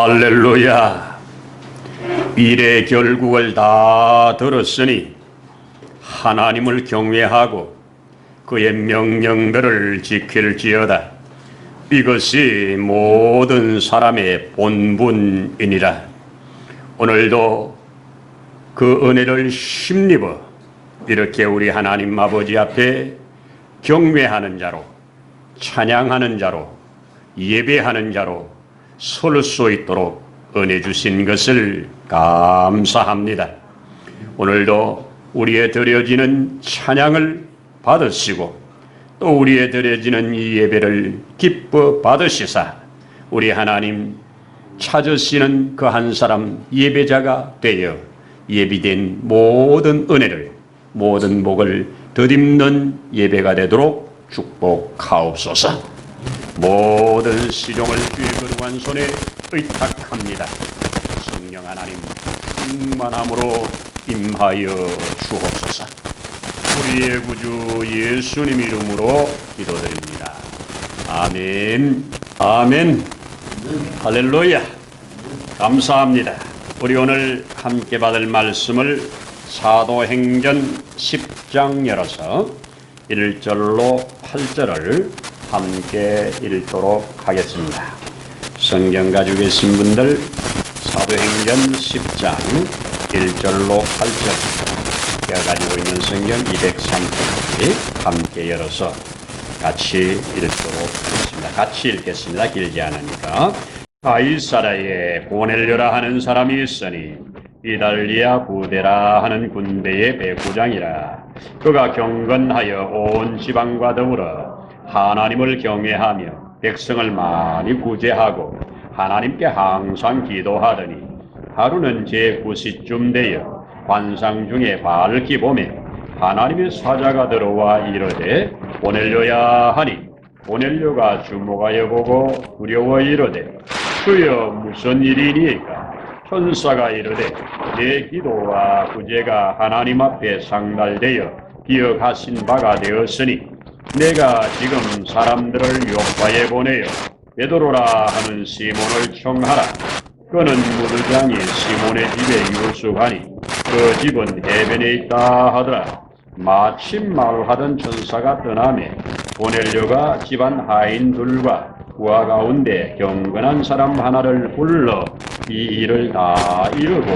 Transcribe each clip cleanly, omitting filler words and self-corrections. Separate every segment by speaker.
Speaker 1: 할렐루야. 일의 결국을 다 들었으니 하나님을 경외하고 그의 명령들을 지킬지어다. 이것이 모든 사람의 본분이니라. 오늘도 그 은혜를 힘입어 이렇게 우리 하나님 아버지 앞에 경외하는 자로, 찬양하는 자로, 예배하는 자로 설 수 있도록 은혜 주신 것을 감사합니다. 오늘도 우리의 드려지는 찬양을 받으시고 또 우리의 드려지는 이 예배를 기뻐 받으시사 우리 하나님 찾으시는 그 한 사람 예배자가 되어 예비된 모든 은혜를, 모든 복을 덧입는 예배가 되도록 축복하옵소서. 모든 시종을 주의 거룩한 손에 의탁합니다. 성령 하나님 충만함으로 임하여 주옵소서. 우리의 구주 예수님 이름으로 기도드립니다. 아멘. 아멘. 할렐루야. 감사합니다. 우리 오늘 함께 받을 말씀을 사도행전 10장 열어서 1절로 8절을 함께 읽도록 하겠습니다. 성경 가지고 계신 분들 사도행전 10장 1절로 8절 제가 가지고 있는 성경 203페이지 함께 열어서 같이 읽도록 하겠습니다. 같이 읽겠습니다. 길지 않으니까. 가이사라에 고넬료라 하는 사람이 있으니 이달리아 부데라 하는 군대의 백부장이라. 그가 경건하여 온 지방과 더불어 하나님을 경외하며 백성을 많이 구제하고 하나님께 항상 기도하더니 하루는 제9시쯤 되어 환상 중에 밝히 보매 하나님의 사자가 들어와 이르되 고넬료야 하니 고넬료가 주목하여 보고 두려워 이르되 주여 무슨 일이니까? 천사가 이르되 내 기도와 구제가 하나님 앞에 상달되어 기억하신 바가 되었으니 내가 지금 사람들을 요파에 보내어 베드로라 하는 시몬을 청하라. 그는 무드장이 시몬의 집에 유숙하니 그 집은 해변에 있다 하더라. 마침 말하던 천사가 떠나매 고넬료가 집안 하인들과 부하 가운데 경건한 사람 하나를 불러 이 일을 다 이루고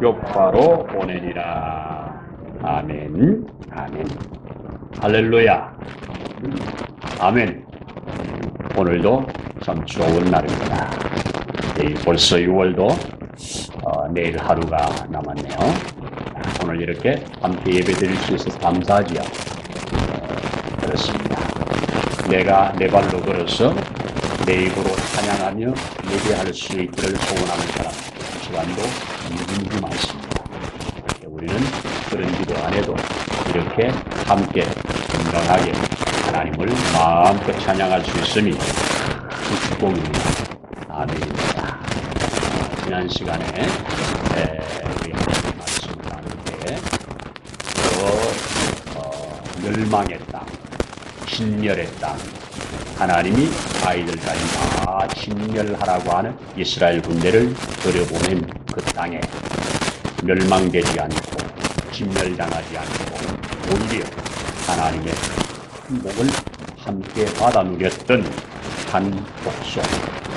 Speaker 1: 요파로 보내니라. 아멘. 아멘. 할렐루야. 아멘. 오늘도 참 좋은 날입니다. 벌써 6월도 내일 하루가 남았네요. 오늘 이렇게 함께 예배 드릴 수 있어서 감사하지요. 그렇습니다. 내가 내 발로 걸어서 내 입으로 찬양하며 예배할 수 있기를 소원하는 사람 시간도 무지 많습니다. 우리는 그런 기도 안 해도 이렇게 함께 건강하게 하나님을 마음껏 찬양할 수 있음이 그 축복입니다. 아멘입니다. 지난 시간에 우리 하나님 말씀을 나눌 때 멸망의 땅, 진멸의 땅, 하나님이 아이들까지 다 진멸하라고 하는 이스라엘 군대를 들여보낸 그 땅에 멸망되지 않고 진멸당하지 않고 오히려 하나님의 복을 함께 받아 누렸던 한 복속,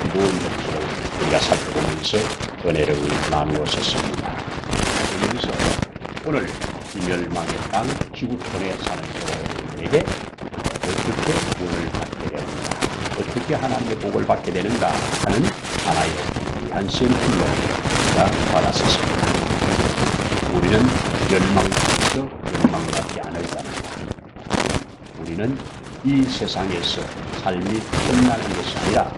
Speaker 1: 기도원 복속을 우리가 살펴보면서 은혜를 나누었었습니다. 그러면서 오늘 이 멸망의 땅 지구촌에 사는 여러분에게 어떻게 복을 받게 되는가, 어떻게 하나님의 복을 받게 되는가 하는 하나의 귀한 샘플로 우리가 받았었습니다. 우리는 멸망에서 멸망받지 않을 겁니다. 우리는 이 세상에서 삶이 끝나는 것이 아니라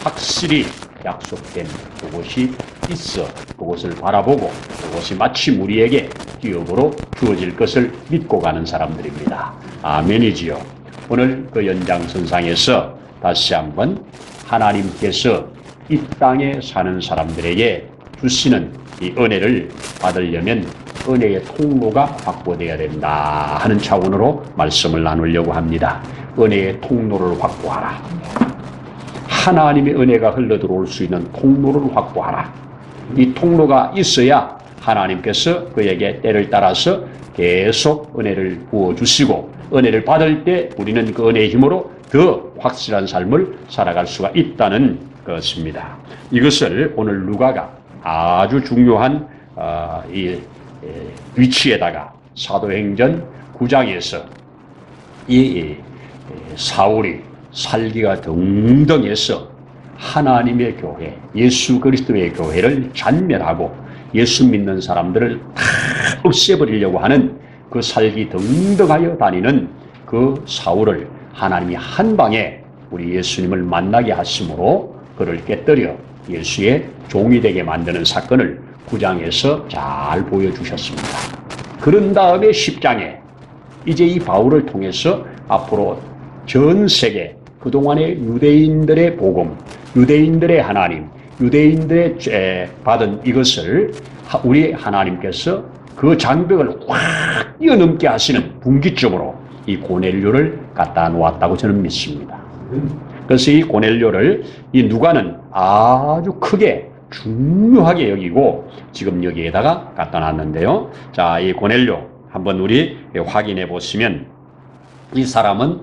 Speaker 1: 확실히 약속된 그곳이 있어 그곳을 바라보고 그곳이 마침 우리에게 기업으로 주어질 것을 믿고 가는 사람들입니다. 아멘이지요. 오늘 그 연장선상에서 다시 한번 하나님께서 이 땅에 사는 사람들에게 주시는 이 은혜를 받으려면 은혜의 통로가 확보되어야 된다 하는 차원으로 말씀을 나누려고 합니다. 은혜의 통로를 확보하라. 하나님의 은혜가 흘러들어올 수 있는 통로를 확보하라. 이 통로가 있어야 하나님께서 그에게 때를 따라서 계속 은혜를 부어주시고, 은혜를 받을 때 우리는 그 은혜의 힘으로 더 확실한 삶을 살아갈 수가 있다는 것입니다. 이것을 오늘 루가가 아주 중요한 이 위치에다가 사도행전 9장에서 이 사울이 살기가 등등해서 하나님의 교회, 예수 그리스도의 교회를 잔멸하고 예수 믿는 사람들을 다 없애버리려고 하는 그 살기 등등하여 다니는 그 사울을 하나님이 한 방에 우리 예수님을 만나게 하심으로 그를 깨뜨려 예수의 종이 되게 만드는 사건을 9장에서 잘 보여주셨습니다. 그런 다음에 10장에 이제 이 바울을 통해서 앞으로 전 세계 그동안의 유대인들의 복음, 유대인들의 하나님, 유대인들의 받은 이것을 우리 하나님께서 그 장벽을 확 뛰어넘게 하시는 분기점으로 이 고넬료를 갖다 놓았다고 저는 믿습니다. 그래서 이 고넬료를 이 누가는 아주 크게 중요하게 여기고 지금 여기에다가 갖다 놨는데요. 자, 이 고넬료 한번 우리 확인해 보시면 이 사람은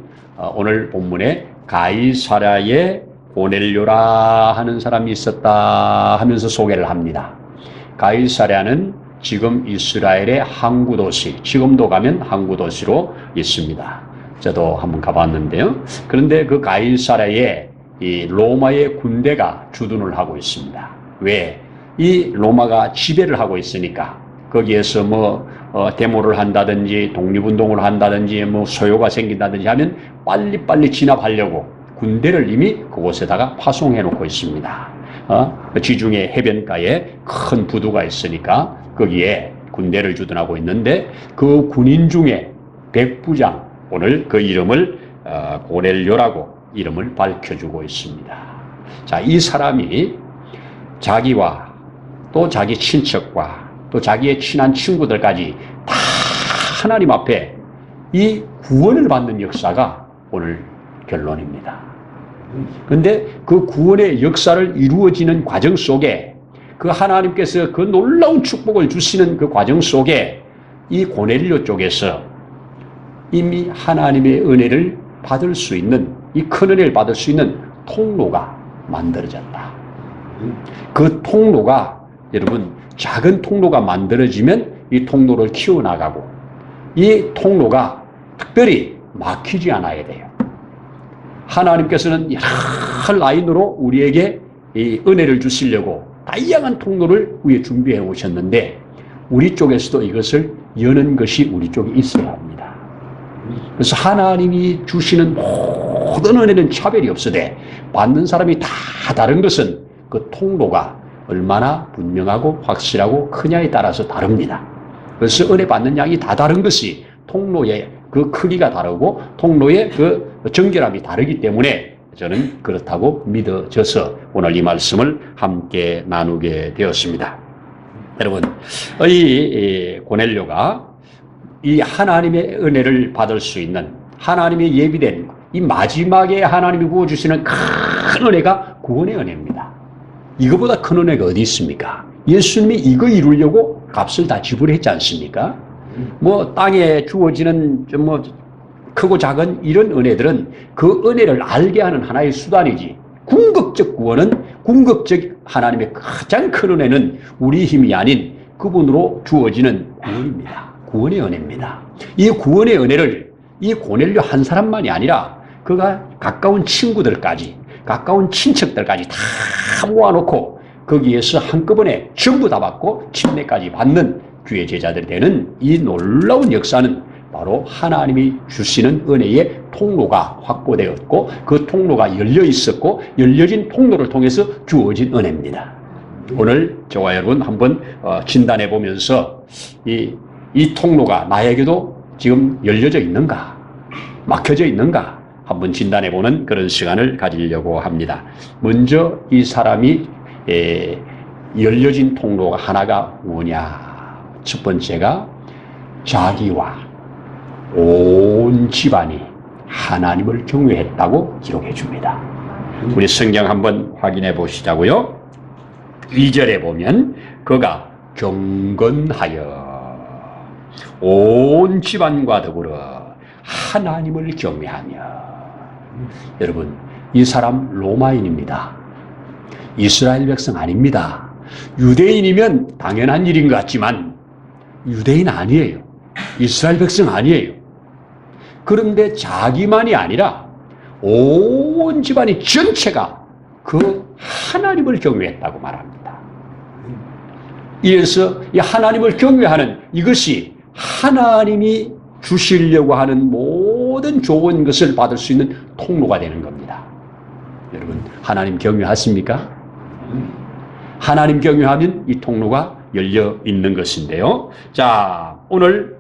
Speaker 1: 오늘 본문에 가이사랴에 고넬료라 하는 사람이 있었다 하면서 소개를 합니다. 가이사랴는 지금 이스라엘의 항구 도시, 지금도 가면 항구 도시로 있습니다. 저도 한번 가봤는데요. 그런데 그 가이사랴에 이 로마의 군대가 주둔을 하고 있습니다. 왜? 이 로마가 지배를 하고 있으니까 거기에서 데모를 한다든지 독립운동을 한다든지 소요가 생긴다든지 하면 빨리빨리 진압하려고 군대를 이미 그곳에다가 파송해 놓고 있습니다. 지중해 해변가에 큰 부두가 있으니까 거기에 군대를 주둔하고 있는데 그 군인 중에 백부장, 오늘 그 이름을 고넬료라고 이름을 밝혀주고 있습니다. 자, 이 사람이 자기와 또 자기 친척과 또 자기의 친한 친구들까지 다 하나님 앞에 이 구원을 받는 역사가 오늘 결론입니다. 그런데 그 구원의 역사를 이루어지는 과정 속에 그 하나님께서 그 놀라운 축복을 주시는 그 과정 속에 이 고넬료 쪽에서 이미 하나님의 은혜를 받을 수 있는, 이 큰 은혜를 받을 수 있는 통로가 만들어졌다. 그 통로가, 여러분, 작은 통로가 만들어지면 이 통로를 키워나가고 이 통로가 특별히 막히지 않아야 돼요. 하나님께서는 여러 라인으로 우리에게 이 은혜를 주시려고 다양한 통로를 위에 준비해 오셨는데 우리 쪽에서도 이것을 여는 것이 우리 쪽에 있어야 합니다. 그래서 하나님이 주시는 모든 은혜는 차별이 없으되 받는 사람이 다 다른 것은 그 통로가 얼마나 분명하고 확실하고 크냐에 따라서 다릅니다. 그래서 은혜 받는 양이 다 다른 것이 통로의 그 크기가 다르고 통로의 그 정결함이 다르기 때문에 저는 그렇다고 믿어져서 오늘 이 말씀을 함께 나누게 되었습니다. 여러분, 이 고넬료가 이 하나님의 은혜를 받을 수 있는 하나님의 예비된 이 마지막에 하나님이 부어주시는 큰 은혜가 구원의 은혜입니다. 이거보다 큰 은혜가 어디 있습니까? 예수님이 이거 이루려고 값을 다 지불했지 않습니까? 땅에 주어지는 크고 작은 이런 은혜들은 그 은혜를 알게 하는 하나의 수단이지. 궁극적 구원은, 궁극적 하나님의 가장 큰 은혜는 우리 힘이 아닌 그분으로 주어지는 구원입니다. 구원의 은혜입니다. 이 구원의 은혜를 이 고넬료 한 사람만이 아니라 그가 가까운 친구들까지, 가까운 친척들까지 다 모아놓고 거기에서 한꺼번에 전부 다 받고 침례까지 받는 주의 제자들이 되는 이 놀라운 역사는 바로 하나님이 주시는 은혜의 통로가 확보되었고 그 통로가 열려 있었고 열려진 통로를 통해서 주어진 은혜입니다. 오늘 저와 여러분 한번 진단해 보면서 이 통로가 나에게도 지금 열려져 있는가, 막혀져 있는가 한번 진단해 보는 그런 시간을 가지려고 합니다. 먼저 이 사람이 열려진 통로가 하나가 뭐냐? 첫 번째가 자기와 온 집안이 하나님을 경외했다고 기록해 줍니다. 우리 성경 한번 확인해 보시자고요. 2절에 보면 그가 경건하여 온 집안과 더불어 하나님을 경외하며. 여러분, 이 사람 로마인입니다. 이스라엘 백성 아닙니다. 유대인이면 당연한 일인 것 같지만 유대인 아니에요. 이스라엘 백성 아니에요. 그런데 자기만이 아니라 온 집안이 전체가 그 하나님을 경외했다고 말합니다. 이래서 이 하나님을 경외하는 이것이 하나님이 주시려고 하는 모든 좋은 것을 받을 수 있는 통로가 되는 겁니다. 여러분, 하나님 경외하십니까? 하나님 경외하면 이 통로가 열려 있는 것인데요. 자, 오늘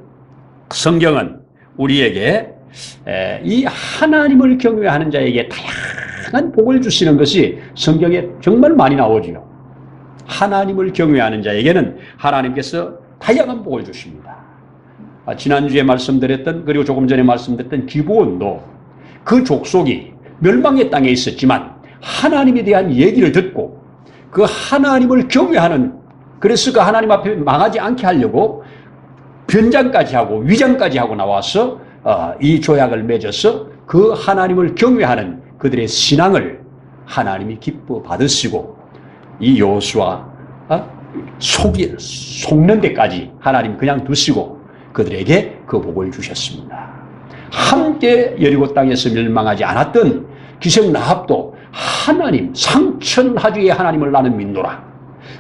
Speaker 1: 성경은 우리에게 이 하나님을 경외하는 자에게 다양한 복을 주시는 것이 성경에 정말 많이 나오지요. 하나님을 경외하는 자에게는 하나님께서 다양한 복을 주십니다. 지난주에 말씀드렸던, 그리고 조금 전에 말씀드렸던 기브온도 그 족속이 멸망의 땅에 있었지만 하나님에 대한 얘기를 듣고 그 하나님을 경외하는, 그래서 그 하나님 앞에 망하지 않게 하려고 변장까지 하고 위장까지 하고 나와서 이 조약을 맺어서 그 하나님을 경외하는 그들의 신앙을 하나님이 기뻐 받으시고, 이 여호수아 속는 데까지 하나님 그냥 두시고 그들에게 그 복을 주셨습니다. 함께 여리고 땅에서 멸망하지 않았던 기생 라합도 하나님, 상천하주의 하나님을 나는 믿노라.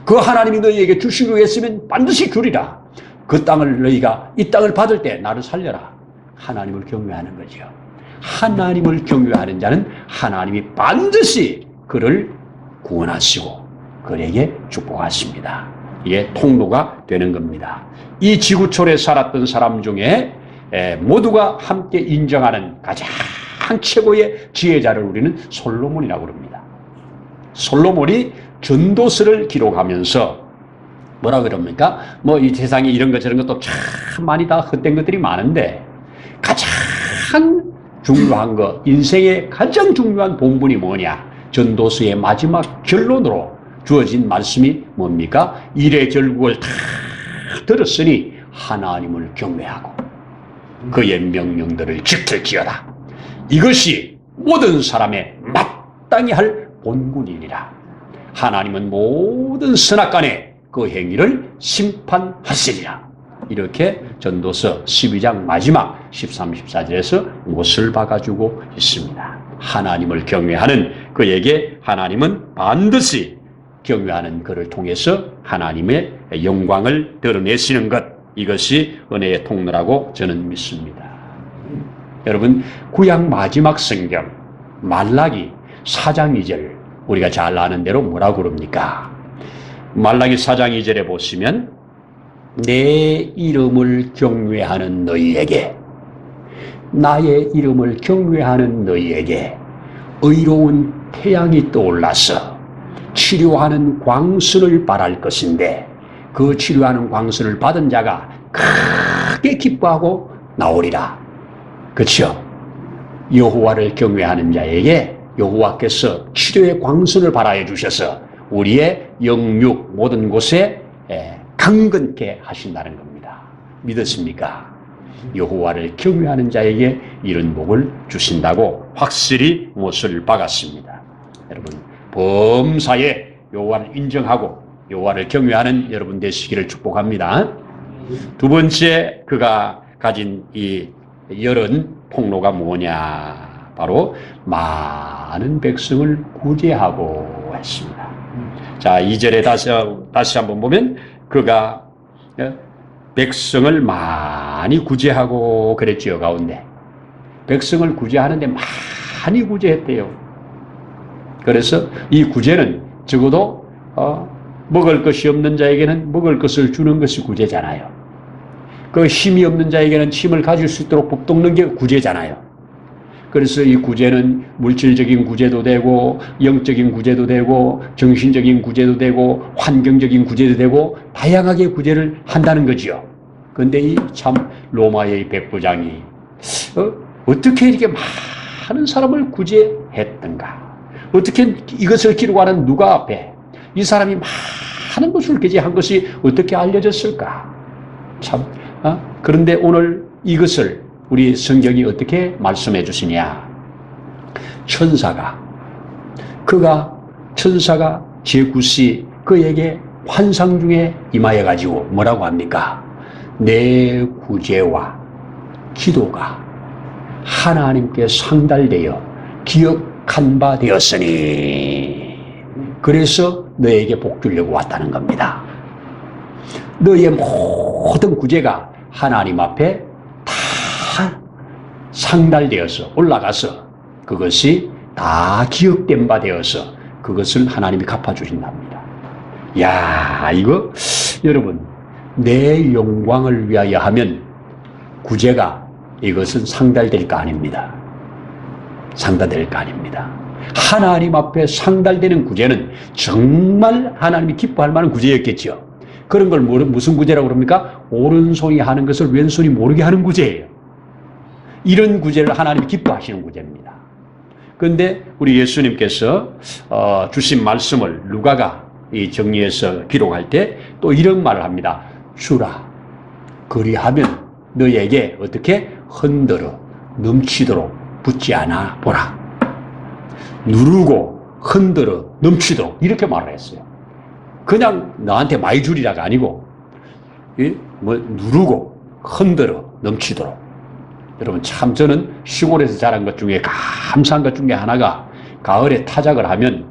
Speaker 1: 그 하나님이 너희에게 주시기로 했으면 반드시 주리라. 그 땅을 너희가 이 땅을 받을 때 나를 살려라. 하나님을 경외하는 거죠. 하나님을 경외하는 자는 하나님이 반드시 그를 구원하시고 그에게 축복하십니다. 이게 통로가 되는 겁니다. 이 지구촌에 살았던 사람 중에 모두가 함께 인정하는 가장 최고의 지혜자를 우리는 솔로몬이라고 그럽니다. 솔로몬이 전도서를 기록하면서 뭐라 그럽니까? 뭐 이 세상에 이런 것 저런 것도 참 많이 다 헛된 것들이 많은데 가장 중요한 것, 인생의 가장 중요한 본분이 뭐냐? 전도서의 마지막 결론으로 주어진 말씀이 뭡니까? 일의 결국을 다 들었으니 하나님을 경외하고 그의 명령들을 지킬지어다. 이것이 모든 사람의 마땅히 할 본분이니라. 하나님은 모든 선악간에 그 행위를 심판하시리라. 이렇게 전도서 12장 마지막 13, 14절에서 못을 박아주고 있습니다. 하나님을 경외하는 그에게 하나님은 반드시 경외하는 그를 통해서 하나님의 영광을 드러내시는 것, 이것이 은혜의 통로라고 저는 믿습니다. 여러분, 구약 마지막 성경 말라기 4장 2절 우리가 잘 아는 대로 뭐라고 그럽니까? 말라기 4장 2절에 보시면 내 이름을 경외하는 너희에게, 나의 이름을 경외하는 너희에게 의로운 태양이 떠올라서 치료하는 광선을 발할 것인데 그 치료하는 광선을 받은 자가 크게 기뻐하고 나오리라. 그렇죠? 여호와를 경외하는 자에게 여호와께서 치료의 광선을 발하여 주셔서 우리의 영육 모든 곳에 강건케 하신다는 겁니다. 믿으십니까? 여호와를 경외하는 자에게 이런 복을 주신다고 확실히 못을 박았습니다. 여러분, 범사에 여호와를 인정하고 여호와를 경외하는 여러분 되시기를 축복합니다. 두 번째, 그가 가진 이 열은 통로가 뭐냐? 바로 많은 백성을 구제하고 했습니다. 자, 2절에 다시 한번 보면 그가 백성을 많이 구제하고 그랬지요. 가운데 백성을 구제하는데 많이 구제했대요. 그래서 이 구제는 적어도 먹을 것이 없는 자에게는 먹을 것을 주는 것이 구제잖아요. 그 힘이 없는 자에게는 힘을 가질 수 있도록 북돋는 게 구제잖아요. 그래서 이 구제는 물질적인 구제도 되고 영적인 구제도 되고 정신적인 구제도 되고 환경적인 구제도 되고 다양하게 구제를 한다는 거지요. 그런데 이 참 로마의 백부장이 어떻게 이렇게 많은 사람을 구제했던가? 어떻게 이것을 기록하는 누가 앞에 이 사람이 많은 것을 게재한 것이 어떻게 알려졌을까? 참. 그런데 오늘 이것을 우리 성경이 어떻게 말씀해 주시냐? 천사가 제9시 그에게 환상 중에 임하여 가지고 뭐라고 합니까? 내 구제와 기도가 하나님께 상달되어 기억한 바 되었으니 그래서 너에게 복 주려고 왔다는 겁니다. 너의 모든 구제가 하나님 앞에 다 상달되어서 올라가서 그것이 다 기억된 바 되어서 그것을 하나님이 갚아주신답니다. 야, 이거 여러분 내 영광을 위하여 하면 구제가 이것은 상달될 거 아닙니다. 상달될 거 아닙니다. 하나님 앞에 상달되는 구제는 정말 하나님이 기뻐할 만한 구제였겠죠. 그런 걸 무슨 구제라고 그럽니까? 오른손이 하는 것을 왼손이 모르게 하는 구제예요. 이런 구제를 하나님이 기뻐하시는 구제입니다. 그런데 우리 예수님께서 주신 말씀을 누가가 이 정리해서 기록할 때 또 이런 말을 합니다. 주라. 그리하면 너에게 어떻게 흔들어 넘치도록 붙지 않아 보라. 누르고 흔들어 넘치도록 이렇게 말을 했어요. 그냥 너한테 많이 주리라가 아니고 누르고 흔들어 넘치도록. 여러분 참 저는 시골에서 자란 것 중에 감사한 것 중에 하나가 가을에 타작을 하면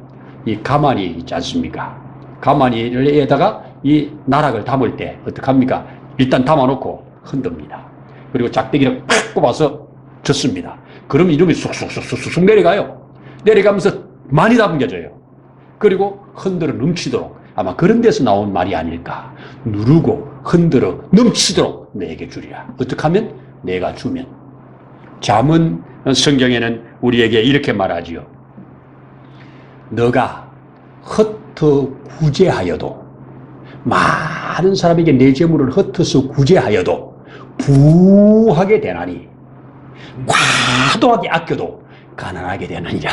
Speaker 1: 이 가마니 있지 않습니까? 가마니에다가 이 나락을 담을 때 어떡합니까? 일단 담아놓고 흔듭니다. 그리고 작대기를 팍 꼽아서 젓습니다. 그럼 이름이 쑥쑥쑥쑥 내려가요. 내려가면서 많이 담겨져요. 그리고 흔들어 넘치도록. 아마 그런 데서 나온 말이 아닐까. 누르고 흔들어 넘치도록 내게 주리라. 어떻게 하면? 내가 주면. 잠언 성경에는 우리에게 이렇게 말하지요. 너가 흩어 구제하여도 많은 사람에게 내 재물을 흩어서 구제하여도 부하게 되나니 과도하게 아껴도 가난하게 되느니라.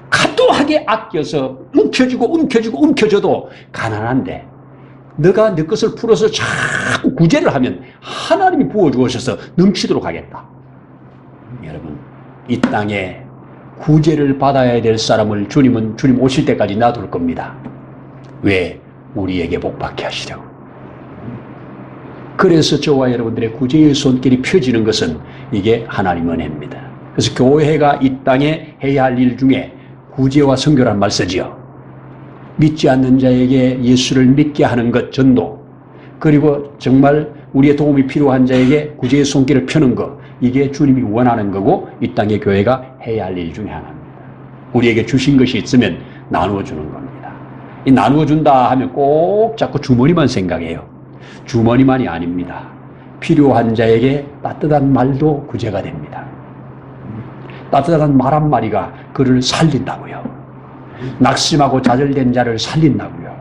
Speaker 1: 과도하게 아껴서 움켜쥐고 가난한데 너가 네 것을 풀어서 자꾸 구제를 하면 하나님이 부어주셔서 넘치도록 하겠다. 여러분 이 땅에 구제를 받아야 될 사람을 주님 오실 때까지 놔둘 겁니다. 왜? 우리에게 복받게 하시려고. 그래서 저와 여러분들의 구제의 손길이 펴지는 것은 이게 하나님 은혜입니다. 그래서 교회가 이 땅에 해야 할 일 중에 구제와 선교란 말 쓰지요. 믿지 않는 자에게 예수를 믿게 하는 것 전도, 그리고 정말 우리의 도움이 필요한 자에게 구제의 손길을 펴는 것, 이게 주님이 원하는 거고 이 땅의 교회가 해야 할 일 중에 하나입니다. 우리에게 주신 것이 있으면 나누어 주는 겁니다. 이 나누어 준다 하면 꼭 자꾸 주머니만 생각해요. 주머니만이 아닙니다. 필요한 자에게 따뜻한 말도 구제가 됩니다. 따뜻한 말 한마디가 그를 살린다고요. 낙심하고 좌절된 자를 살린다고요.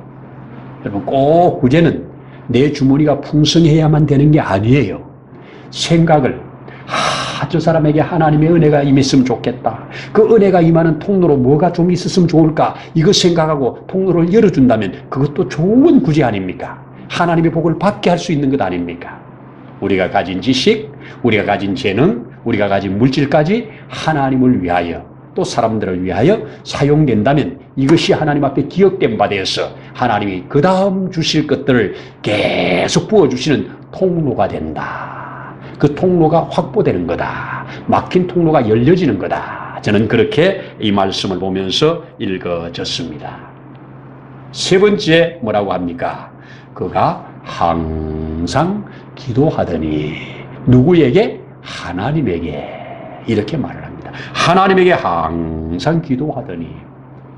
Speaker 1: 여러분 꼭 구제는 내 주머니가 풍성해야만 되는 게 아니에요. 생각을 저 사람에게 하나님의 은혜가 임했으면 좋겠다. 그 은혜가 임하는 통로로 뭐가 좀 있었으면 좋을까? 이거 생각하고 통로를 열어준다면 그것도 좋은 구제 아닙니까? 하나님의 복을 받게 할 수 있는 것 아닙니까? 우리가 가진 지식, 우리가 가진 재능, 우리가 가진 물질까지 하나님을 위하여 또 사람들을 위하여 사용된다면 이것이 하나님 앞에 기억된 바 되어서 하나님이 그 다음 주실 것들을 계속 부어주시는 통로가 된다. 그 통로가 확보되는 거다. 막힌 통로가 열려지는 거다. 저는 그렇게 이 말씀을 보면서 읽어졌습니다. 세 번째 뭐라고 합니까? 그가 항상 기도하더니 누구에게? 하나님에게. 이렇게 말을 합니다. 하나님에게 항상 기도하더니.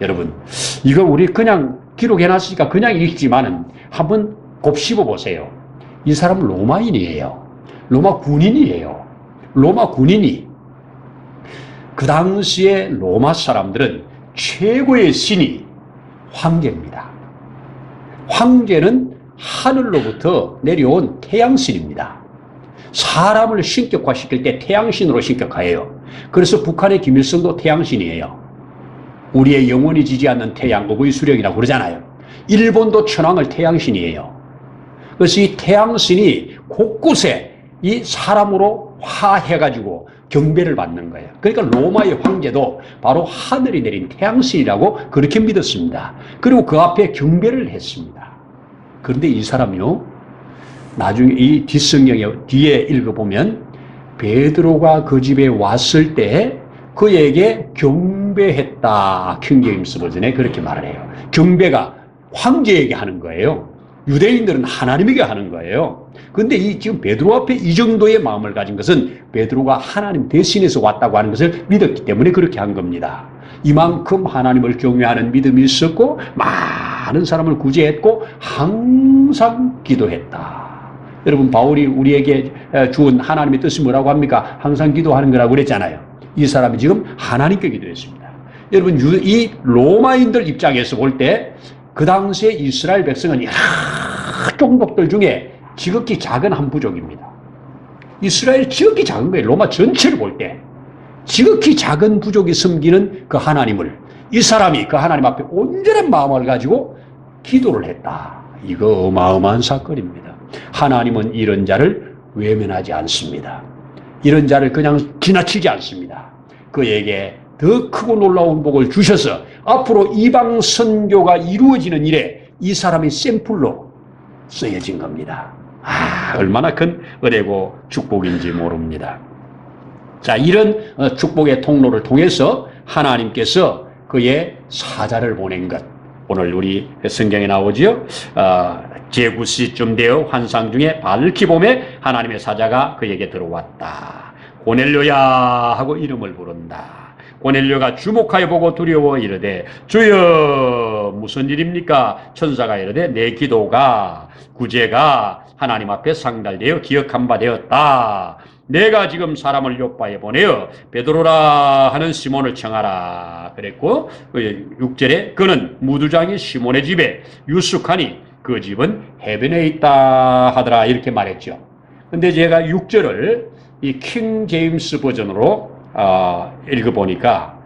Speaker 1: 여러분 이거 우리 그냥 기록해놨으니까 그냥 읽지만은 한번 곱씹어 보세요. 이 사람은 로마인이에요. 로마 군인이에요. 로마 군인이. 그 당시에 로마 사람들은 최고의 신이 황제입니다. 황제는 하늘로부터 내려온 태양신입니다. 사람을 신격화시킬 때 태양신으로 신격화해요. 그래서 북한의 김일성도 태양신이에요. 우리의 영원히 지지 않는 태양국의 수령이라고 그러잖아요. 일본도 천황을 태양신이에요. 그래서 이 태양신이 곳곳에 이 사람으로 화해가지고 경배를 받는 거예요. 그러니까 로마의 황제도 바로 하늘이 내린 태양신이라고 그렇게 믿었습니다. 그리고 그 앞에 경배를 했습니다. 그런데 이 사람이요, 나중에 이 뒷성경에 뒤에 읽어보면 베드로가 그 집에 왔을 때 그에게 경배했다. 킹제임스 버전에 그렇게 말을 해요. 경배가 황제에게 하는 거예요. 유대인들은 하나님에게 하는 거예요. 그런데 지금 베드로 앞에 이 정도의 마음을 가진 것은 베드로가 하나님 대신해서 왔다고 하는 것을 믿었기 때문에 그렇게 한 겁니다. 이만큼 하나님을 경외하는 믿음이 있었고 많은 사람을 구제했고 항상 기도했다. 여러분, 바울이 우리에게 주은 하나님의 뜻이 뭐라고 합니까? 항상 기도하는 거라고 그랬잖아요. 이 사람이 지금 하나님께 기도했습니다. 여러분, 이 로마인들 입장에서 볼 때 그 당시에 이스라엘 백성은 종족들 중에 지극히 작은 한 부족입니다. 이스라엘 지극히 작은 거예요. 로마 전체를 볼 때 지극히 작은 부족이 섬기는 그 하나님을, 이 사람이 그 하나님 앞에 온전한 마음을 가지고 기도를 했다. 이거 어마어마한 사건입니다. 하나님은 이런 자를 외면하지 않습니다. 이런 자를 그냥 지나치지 않습니다. 그에게 더 크고 놀라운 복을 주셔서 앞으로 이방 선교가 이루어지는 일에 이 사람이 샘플로 쓰여진 겁니다. 얼마나 큰 은혜고 축복인지 모릅니다. 자, 이런 축복의 통로를 통해서 하나님께서 그의 사자를 보낸 것, 오늘 우리 성경에 나오지요. 제9시쯤 되어 환상 중에 밝히 봄에 하나님의 사자가 그에게 들어왔다. 고넬료야 하고 이름을 부른다. 고넬료가 주목하여 보고 두려워 이르되, 주여 무슨 일입니까? 천사가 이르되, 내 기도가 구제가 하나님 앞에 상달되어 기억한 바 되었다. 내가 지금 사람을 요바에 보내어 베드로라 하는 시몬을 청하라 그랬고, 6절에 그는 무두장이 시몬의 집에 유숙하니 그 집은 해변에 있다 하더라 이렇게 말했죠. 근데 제가 6절을 이 킹 제임스 버전으로 읽어보니까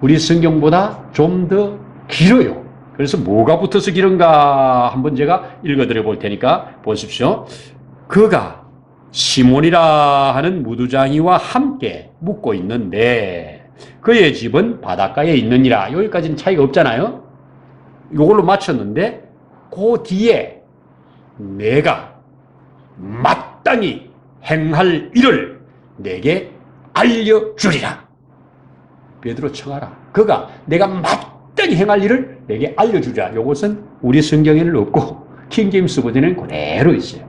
Speaker 1: 우리 성경보다 좀 더 길어요. 그래서 뭐가 붙어서 길은가 한번 제가 읽어드려 볼 테니까 보십시오. 그가 시몬이라 하는 무두장이와 함께 묵고 있는데 그의 집은 바닷가에 있느니라. 여기까지는 차이가 없잖아요. 이걸로 맞췄는데 그 뒤에 내가 마땅히 행할 일을 내게 알려주리라. 베드로 청하라. 그가 내가 마땅히 행할 일을 내게 알려주리라. 이것은 우리 성경에는 없고 킹제임스 버전에는 그대로 있어요.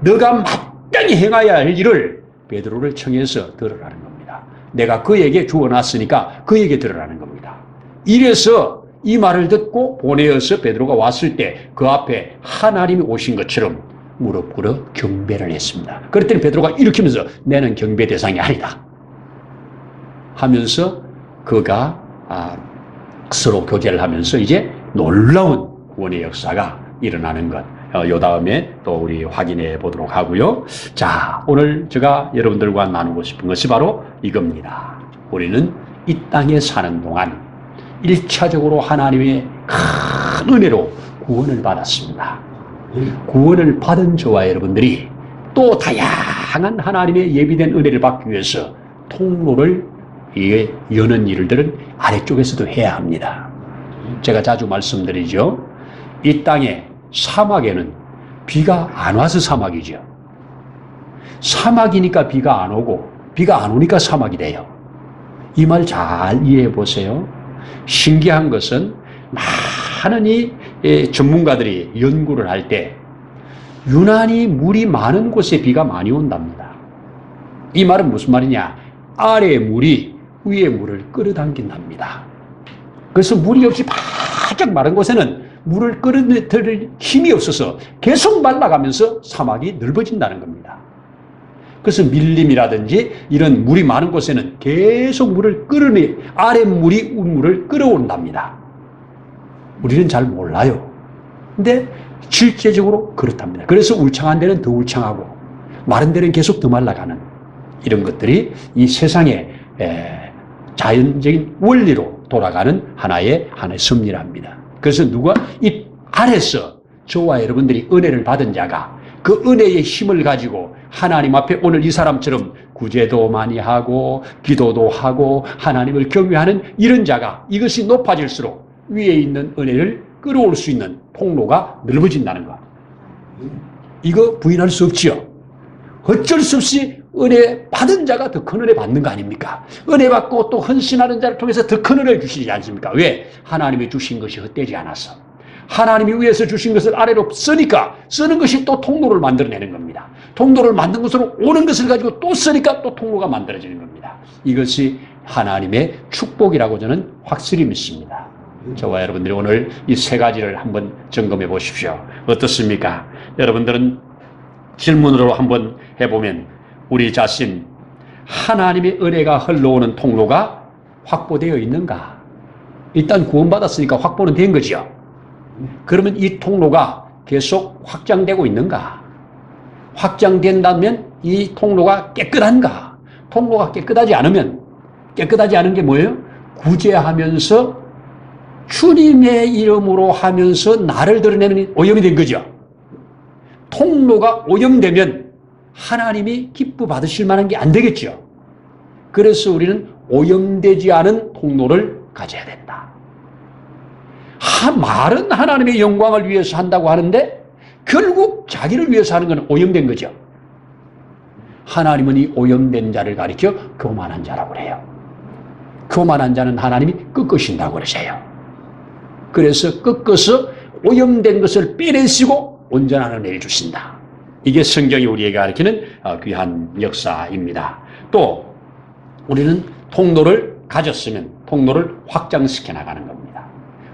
Speaker 1: 너가 마땅히 행해야 할 일을 베드로를 청해서 들으라는 겁니다. 내가 그에게 주어놨으니까 그에게 들으라는 겁니다. 이래서 이 말을 듣고 보내어서 베드로가 왔을 때 그 앞에 하나님이 오신 것처럼 무릎 꿇어 경배를 했습니다. 그랬더니 베드로가 일으키면서 내는 경배 대상이 아니다 하면서 그가 서로 교제를 하면서 이제 놀라운 구원의 역사가 일어나는 것, 요 다음에 또 우리 확인해 보도록 하고요. 자, 오늘 제가 여러분들과 나누고 싶은 것이 바로 이겁니다. 우리는 이 땅에 사는 동안 1차적으로 하나님의 큰 은혜로 구원을 받았습니다. 구원을 받은 저와 여러분들이 또 다양한 하나님의 예비된 은혜를 받기 위해서 통로를 여는 일들은 아래쪽에서도 해야 합니다. 제가 자주 말씀드리죠. 이 땅에 사막에는 비가 안 와서 사막이죠. 사막이니까 비가 안 오고 비가 안 오니까 사막이 돼요. 이 말 잘 이해해 보세요. 신기한 것은 많은 이 전문가들이 연구를 할 때 유난히 물이 많은 곳에 비가 많이 온답니다. 이 말은 무슨 말이냐? 아래의 물이 위의 물을 끌어당긴답니다. 그래서 물이 없이 바짝 마른 곳에는 물을 끌어들일 힘이 없어서 계속 말라가면서 사막이 넓어진다는 겁니다. 그래서 밀림이라든지 이런 물이 많은 곳에는 계속 물을 아랫물이 윗물을 끌어온답니다. 우리는 잘 몰라요. 근데 실제적으로 그렇답니다. 그래서 울창한 데는 더 울창하고 마른 데는 계속 더 말라가는 이런 것들이 이 세상의 자연적인 원리로 돌아가는 하나의 섭리랍니다. 그래서 누가 이 안에서 저와 여러분들이 은혜를 받은 자가 그 은혜의 힘을 가지고 하나님 앞에 오늘 이 사람처럼 구제도 많이 하고 기도도 하고 하나님을 경외하는 이런 자가 이것이 높아질수록 위에 있는 은혜를 끌어올 수 있는 통로가 넓어진다는 것. 이거 부인할 수 없지요. 어쩔 수 없이 은혜 받은 자가 더 큰 은혜 받는 거 아닙니까? 은혜 받고 또 헌신하는 자를 통해서 더 큰 은혜를 주시지 않습니까? 왜? 하나님이 주신 것이 헛되지 않아서. 하나님이 위에서 주신 것을 아래로 쓰니까 쓰는 것이 또 통로를 만들어내는 겁니다. 통로를 만든 것으로 오는 것을 가지고 또 쓰니까 또 통로가 만들어지는 겁니다. 이것이 하나님의 축복이라고 저는 확실히 믿습니다. 저와 여러분들이 오늘 이 세 가지를 한번 점검해 보십시오. 어떻습니까? 여러분들은 질문으로 한번 해보면 우리 자신 하나님의 은혜가 흘러오는 통로가 확보되어 있는가? 일단 구원받았으니까 확보는 된 거죠. 그러면 이 통로가 계속 확장되고 있는가? 확장된다면 이 통로가 깨끗한가? 통로가 깨끗하지 않으면, 깨끗하지 않은 게 뭐예요? 구제하면서 주님의 이름으로 하면서 나를 드러내는 오염이 된 거죠. 통로가 오염되면 하나님이 기뻐 받으실 만한 게 안 되겠죠. 그래서 우리는 오염되지 않은 통로를 가져야 된다. 말은 하나님의 영광을 위해서 한다고 하는데 결국 자기를 위해서 하는 건 오염된 거죠. 하나님은 이 오염된 자를 가리켜 교만한 자라고 그래요. 교만한 자는 하나님이 꺾으신다고 그러세요. 그래서 꺾어서 오염된 것을 빼내시고 온전한 은혜를 주신다. 이게 성경이 우리에게 가르치는 귀한 역사입니다. 또 우리는 통로를 가졌으면 통로를 확장시켜 나가는 겁니다.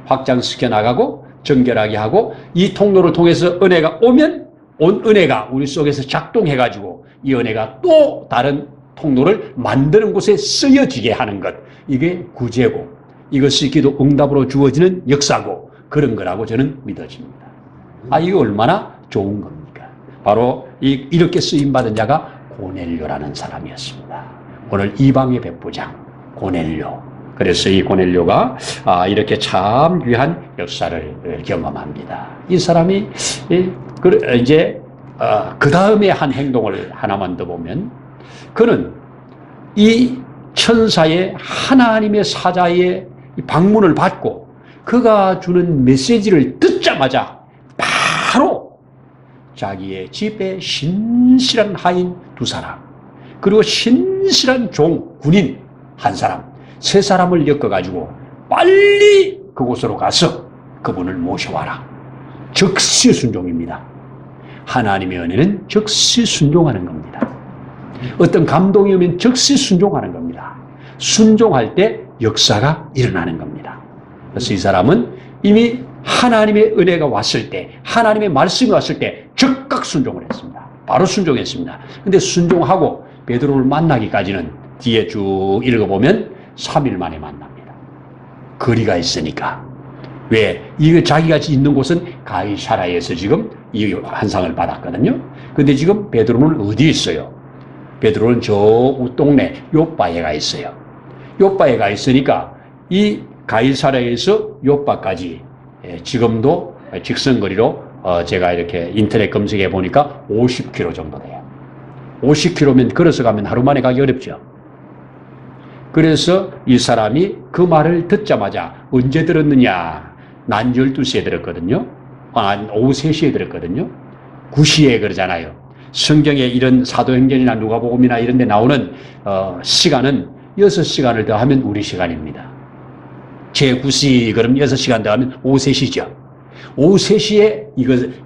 Speaker 1: 확장시켜 나가고 정결하게 하고 이 통로를 통해서 은혜가 오면 온 은혜가 우리 속에서 작동해가지고 이 은혜가 또 다른 통로를 만드는 곳에 쓰여지게 하는 것. 이게 구제고 이것이 기도 응답으로 주어지는 역사고 그런 거라고 저는 믿어집니다. 이거 얼마나 좋은 겁니까? 바로 이렇게 쓰임받은 자가 고넬료라는 사람이었습니다. 오늘 이방의 백부장 고넬료. 그래서 이 고넬료가 이렇게 참 귀한 역사를 경험합니다. 이 사람이 이제 그 다음에 한 행동을 하나만 더 보면 그는 이 천사의 하나님의 사자의 방문을 받고 그가 주는 메시지를 듣자마자 바로 자기의 집에 신실한 하인 2사람 그리고 신실한 종 군인 1사람 3사람을 엮어가지고 빨리 그곳으로 가서 그분을 모셔와라. 즉시 순종입니다. 하나님의 은혜는 즉시 순종하는 겁니다. 어떤 감동이 오면 즉시 순종하는 겁니다. 순종할 때 역사가 일어나는 겁니다. 그래서 이 사람은 이미 하나님의 은혜가 왔을 때 하나님의 말씀이 왔을 때 즉각 순종을 했습니다. 바로 순종했습니다. 근데 순종하고 베드로를 만나기까지는 뒤에 쭉 읽어보면 3일 만에 만납니다. 거리가 있으니까. 왜? 이거 자기가 있는 곳은 가이사라에서 지금 이 환상을 받았거든요. 근데 지금 베드로는 어디에 있어요? 베드로는 저 웃동네 요빠에 가 있어요. 요빠에 가 있으니까 이 가이사라에서 요빠까지 지금도 직선거리로 제가 이렇게 인터넷 검색해 보니까 50km 정도 돼요. 50km면 걸어서 가면 하루 만에 가기 어렵죠. 그래서 이 사람이 그 말을 듣자마자 언제 들었느냐? 난 12시에 들었거든요. 오후 3시에 들었거든요. 9시에 그러잖아요. 성경에 이런 사도행전이나 누가복음이나 이런 데 나오는 시간은 6시간을 더하면 우리 시간입니다. 제 9시 그럼 6시간 더하면 오후 3시죠. 오후 3시에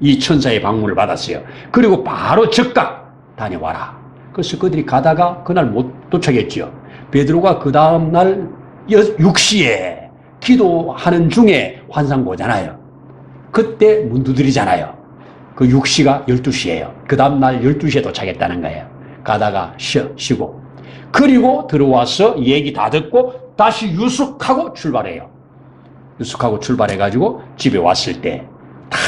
Speaker 1: 이 천사의 방문을 받았어요. 그리고 바로 즉각 다녀와라. 그래서 그들이 가다가 그날 못 도착했죠. 베드로가 그 다음날 6시에 기도하는 중에 환상 보잖아요. 그때 문 두드리잖아요. 그 6시가 12시예요. 그 다음날 12시에 도착했다는 거예요. 가다가 쉬고 그리고 들어와서 얘기 다 듣고 다시 유숙하고 출발해요. 유숙하고 출발해가지고 집에 왔을 때 다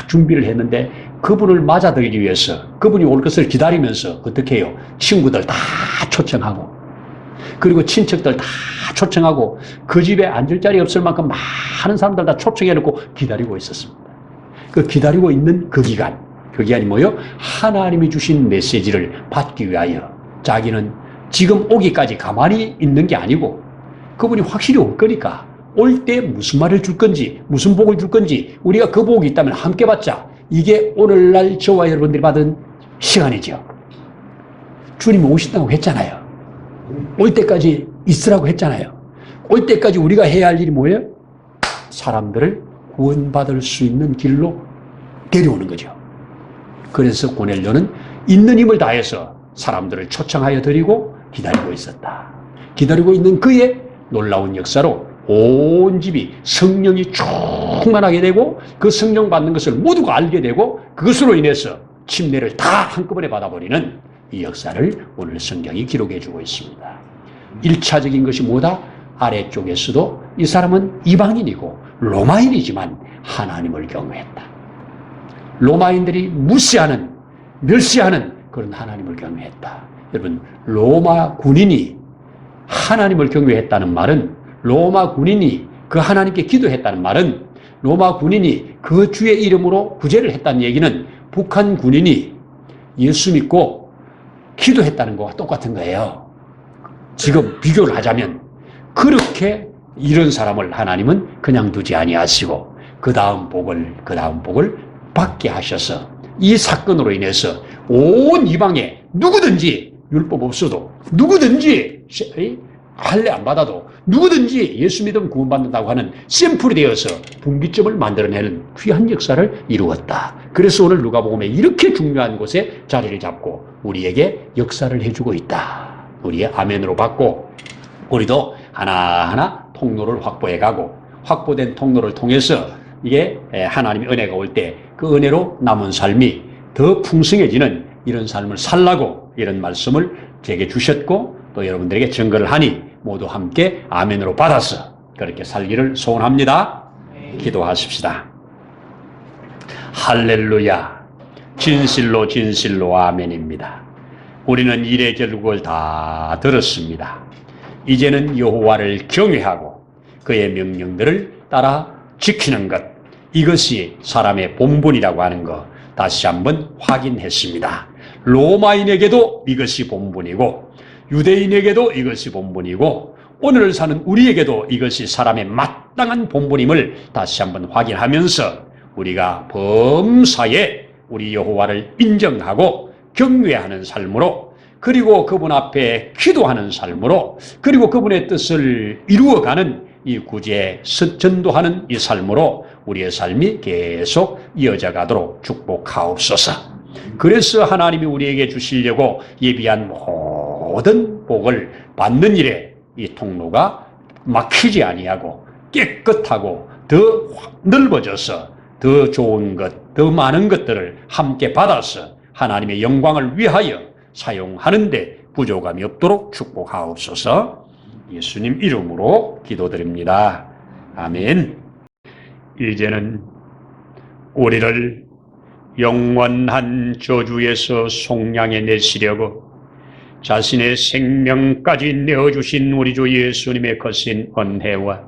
Speaker 1: 준비를 했는데 그분을 맞아들기 위해서 그분이 올 것을 기다리면서 어떻게 해요? 친구들 다 초청하고 그리고 친척들 다 초청하고 그 집에 앉을 자리 없을 만큼 많은 사람들 다 초청해놓고 기다리고 있었습니다. 그 기다리고 있는 그 기간이 뭐요? 하나님이 주신 메시지를 받기 위하여 자기는 지금 오기까지 가만히 있는 게 아니고 그분이 확실히 올 거니까 올 때 무슨 말을 줄 건지 무슨 복을 줄 건지 우리가 그 복이 있다면 함께 받자. 이게 오늘날 저와 여러분들이 받은 시간이죠. 주님이 오신다고 했잖아요. 올 때까지 있으라고 했잖아요. 올 때까지 우리가 해야 할 일이 뭐예요? 사람들을 구원받을 수 있는 길로 데려오는 거죠. 그래서 고넬료는 있는 힘을 다해서 사람들을 초청하여 드리고 기다리고 있었다. 기다리고 있는 그의 놀라운 역사로 온 집이 성령이 충만하게 되고 그 성령 받는 것을 모두가 알게 되고 그것으로 인해서 침례를 다 한꺼번에 받아버리는 이 역사를 오늘 성경이 기록해 주고 있습니다. 1차적인 것이 뭐다? 아래쪽에서도 이 사람은 이방인이고 로마인이지만 하나님을 경외했다. 로마인들이 무시하는, 멸시하는 그런 하나님을 경외했다. 여러분, 로마 군인이 하나님을 경외했다는 말은, 로마 군인이 그 하나님께 기도했다는 말은, 로마 군인이 그 주의 이름으로 구제를 했다는 얘기는 북한 군인이 예수 믿고 기도했다는 것과 똑같은 거예요. 지금 비교를 하자면 그렇게 이런 사람을 하나님은 그냥 두지 아니하시고 그 다음 복을 받게 하셔서 이 사건으로 인해서 온 이방에 누구든지 율법 없어도 누구든지 할례 안 받아도 누구든지 예수 믿으면 구원받는다고 하는 샘플이 되어서 분기점을 만들어내는 귀한 역사를 이루었다. 그래서 오늘 누가복음에 이렇게 중요한 곳에 자리를 잡고 우리에게 역사를 해주고 있다. 우리의 아멘으로 받고 우리도 하나하나 통로를 확보해가고 확보된 통로를 통해서 이게 하나님의 은혜가 올 때 그 은혜로 남은 삶이 더 풍성해지는 이런 삶을 살라고 이런 말씀을 제게 주셨고 또 여러분들에게 증거를 하니 모두 함께 아멘으로 받아서 그렇게 살기를 소원합니다. 기도하십시다. 할렐루야. 진실로 진실로 아멘입니다. 우리는 일의 결국을 다 들었습니다. 이제는 여호와를 경외하고 그의 명령들을 따라 지키는 것, 이것이 사람의 본분이라고 하는 것 다시 한번 확인했습니다. 로마인에게도 이것이 본분이고 유대인에게도 이것이 본분이고 오늘을 사는 우리에게도 이것이 사람의 마땅한 본분임을 다시 한번 확인하면서 우리가 범사에 우리 여호와를 인정하고 경외하는 삶으로 그리고 그분 앞에 기도하는 삶으로 그리고 그분의 뜻을 이루어가는 이 구제 전도하는 이 삶으로 우리의 삶이 계속 이어져 가도록 축복하옵소서. 그래서 하나님이 우리에게 주시려고 예비한 모든 복을 받는 일에 이 통로가 막히지 아니하고 깨끗하고 더 넓어져서 더 좋은 것, 더 많은 것들을 함께 받아서 하나님의 영광을 위하여 사용하는데 부족함이 없도록 축복하옵소서. 예수님 이름으로 기도드립니다. 아멘. 이제는 우리를 영원한 저주에서 속량해 내시려고 자신의 생명까지 내어주신 우리 주 예수님의 거신 은혜와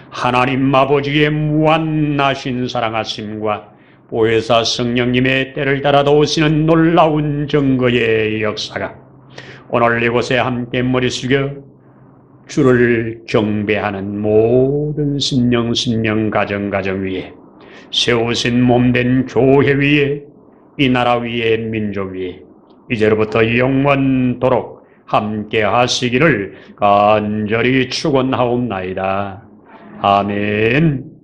Speaker 1: 하나님 아버지의 무한하신 사랑하심과 보혜사 성령님의 때를 따라도 오시는 놀라운 증거의 역사가 오늘 이곳에 함께 머리 숙여 주를 경배하는 모든 심령 가정 위에 세우신 몸된 교회 위에 이 나라 위에 민족 위에 이제로부터 영원토록 함께 하시기를 간절히 축원하옵나이다. 아멘.